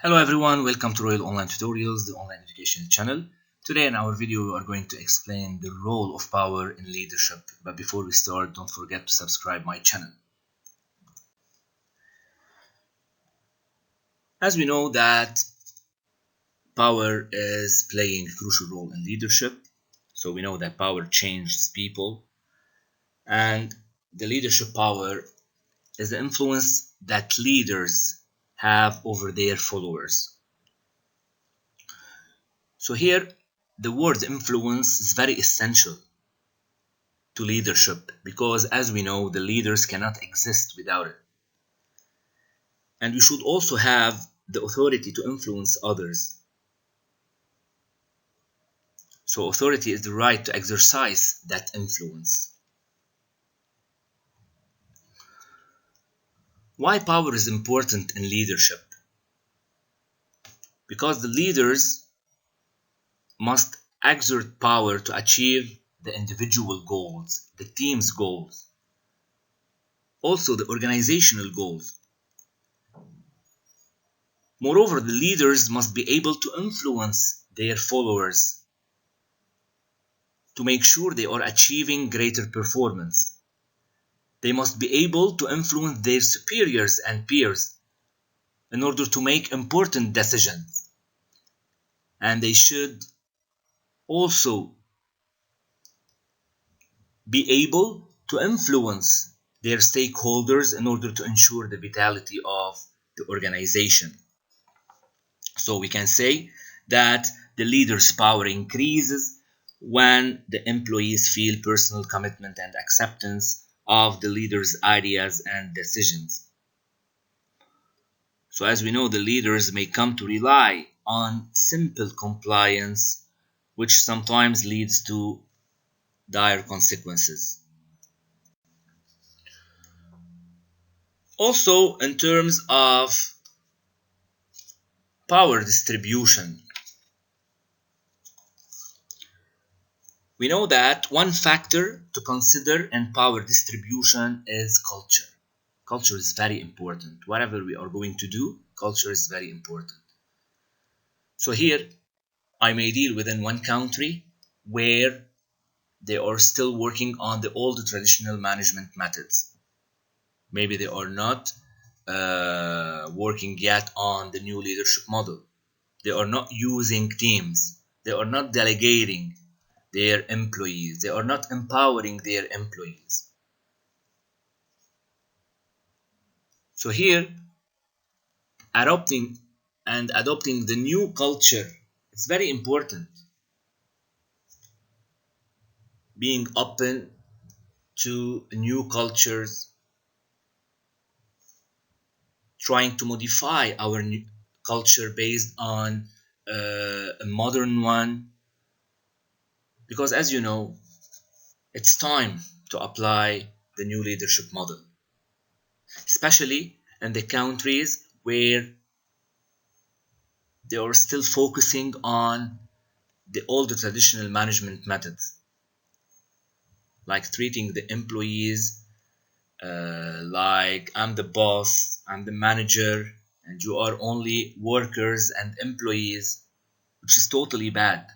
Hello everyone, welcome to Royal Online Tutorials, the online education channel. Today in our video we are going to explain the role of power in leadership. But before we start, don't forget to subscribe my channel. As we know that power is playing a crucial role in leadership. So we know that power changes people, and the leadership power is the influence that leaders have over their followers. So here, the word influence is very essential to leadership because, as we know, the leaders cannot exist without it. And we should also have the authority to influence others. So authority is the right to exercise that influence. Why power is important in leadership? Because the leaders must exert power to achieve the individual goals, the team's goals, also the organizational goals. Moreover, the leaders must be able to influence their followers to make sure they are achieving greater performance. They must be able to influence their superiors and peers in order to make important decisions. And they should also be able to influence their stakeholders in order to ensure the vitality of the organization. So we can say that the leader's power increases when the employees feel personal commitment and acceptance of the leader's ideas and decisions. So as we know, the leaders may come to rely on simple compliance, which sometimes leads to dire consequences. Also, in terms of power distribution, we know that one factor to consider in power distribution is culture. Culture is very important. Whatever we are going to do, culture is very important. So here, I may deal within one country where they are still working on the old traditional management methods. Maybe they are not working yet on the new leadership model. They are not using teams. They are not delegating their employees. They are not empowering their employees. So here, adopting the new culture is very important. Being open to new cultures, trying to modify our new culture based on a modern one, because as you know, it's time to apply the new leadership model, especially in the countries where they are still focusing on the old traditional management methods, like treating the employees like I'm the boss, I'm the manager, and you are only workers and employees, which is totally bad,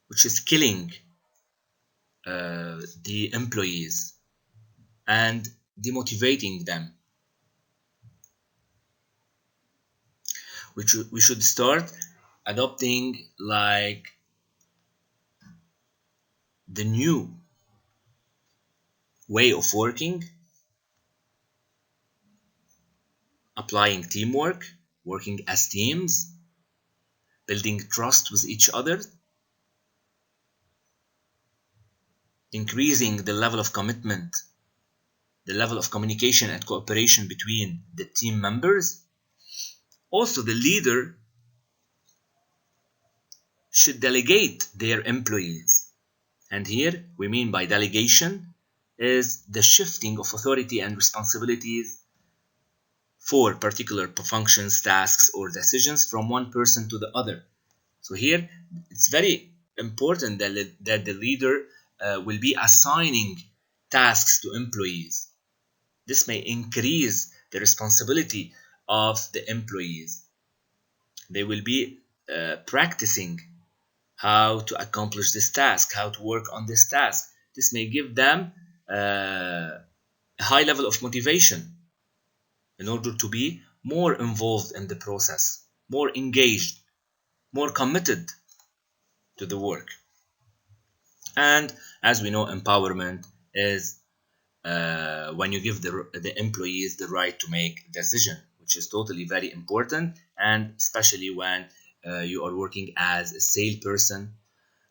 which is killing the employees and demotivating them. We should start adopting like the new way of working, applying teamwork, working as teams, building trust with each other, increasing the level of commitment, the level of communication and cooperation between the team members. Also, the leader should delegate their employees. And here we mean by delegation is the shifting of authority and responsibilities for particular functions, tasks, or decisions from one person to the other. So here it's very important that the leader will be assigning tasks to employees. This may increase the responsibility of the employees. They will be practicing how to accomplish this task, how to work on this task. This may give them a high level of motivation in order to be more involved in the process, more engaged, more committed to the work. And as we know, empowerment is when you give the employees the right to make decision, which is totally very important, and especially when you are working as a salesperson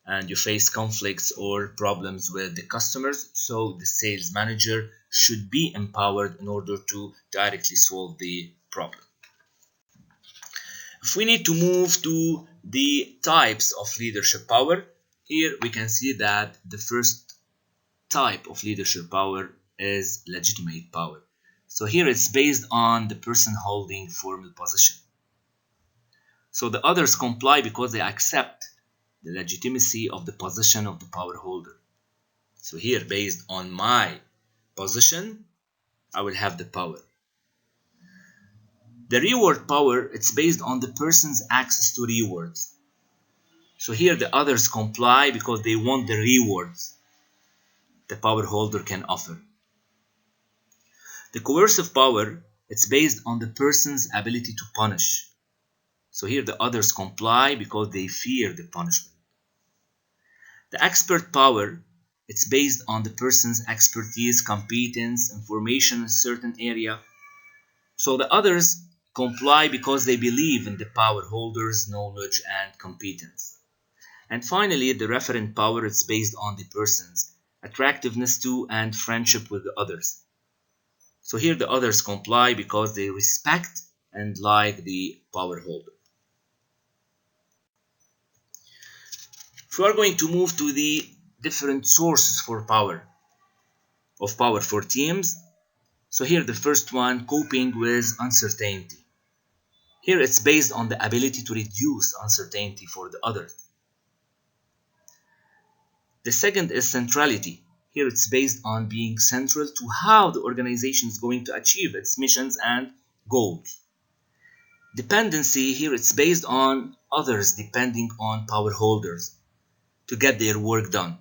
and you face conflicts or problems with the customers. So the sales manager should be empowered in order to directly solve the problem. If we need to move to the types of leadership power, here we can see that the first type of leadership power is legitimate power. So here it's based on the person holding formal position. So the others comply because they accept the legitimacy of the position of the power holder. So here, based on my position, I will have the power. The reward power, it's based on the person's access to rewards. So here the others comply because they want the rewards the power holder can offer. The coercive power, it's based on the person's ability to punish. So here the others comply because they fear the punishment. The expert power, it's based on the person's expertise, competence, information in a certain area. So the others comply because they believe in the power holder's knowledge and competence. And finally, the referent power, it's based on the person's attractiveness to and friendship with the others. So here the others comply because they respect and like the power holder. If we are going to move to the different sources for power for teams, so here the first one, coping with uncertainty. Here it's based on the ability to reduce uncertainty for the others. The second is centrality. Here it's based on being central to how the organization is going to achieve its missions and goals. Dependency, here it's based on others depending on power holders to get their work done.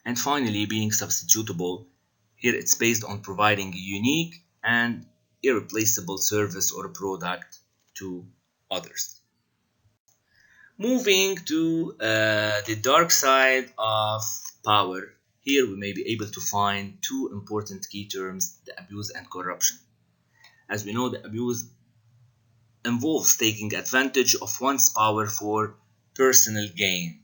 And finally, being substitutable. Here it's based on providing a unique and irreplaceable service or product to others. Moving to the dark side of power, here we may be able to find two important key terms, the abuse and corruption. As we know, the abuse involves taking advantage of one's power for personal gain.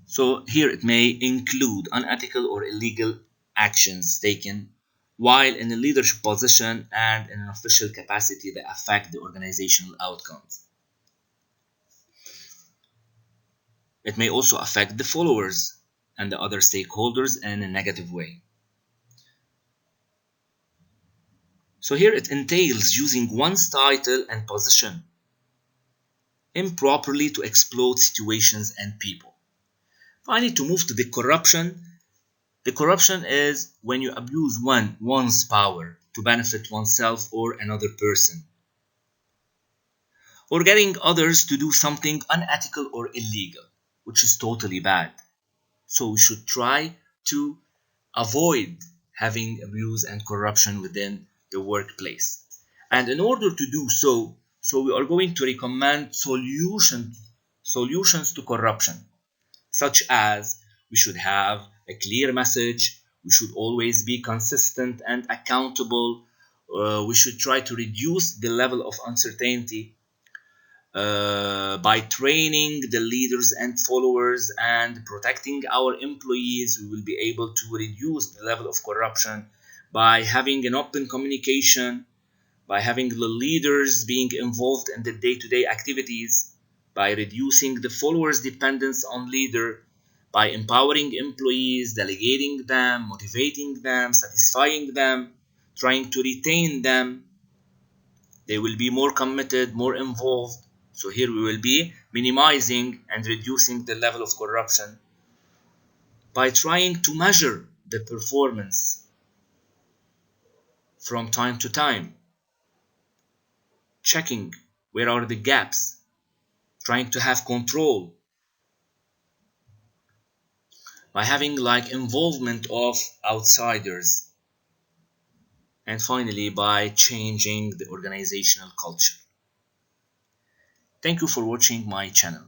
So here it may include unethical or illegal actions taken while in a leadership position and in an official capacity that affect the organizational outcomes. It may also affect the followers and the other stakeholders in a negative way. So here it entails using one's title and position improperly to exploit situations and people. Finally, to move to the corruption. The corruption is when you abuse one's power to benefit oneself or another person, or getting others to do something unethical or illegal, which is totally bad. So we should try to avoid having abuse and corruption within the workplace. And in order to do so we are going to recommend solutions to corruption, such as we should have a clear message, we should always be consistent and accountable, we should try to reduce the level of uncertainty by training the leaders and followers and protecting our employees. We will be able to reduce the level of corruption by having an open communication, by having the leaders being involved in the day-to-day activities, by reducing the followers' dependence on leader, by empowering employees, delegating them, motivating them, satisfying them, trying to retain them. They will be more committed, more involved. So here we will be minimizing and reducing the level of corruption by trying to measure the performance from time to time. checking where are the gaps, trying to have control, by having like involvement of outsiders, and finally by changing the organizational culture. Thank you for watching my channel.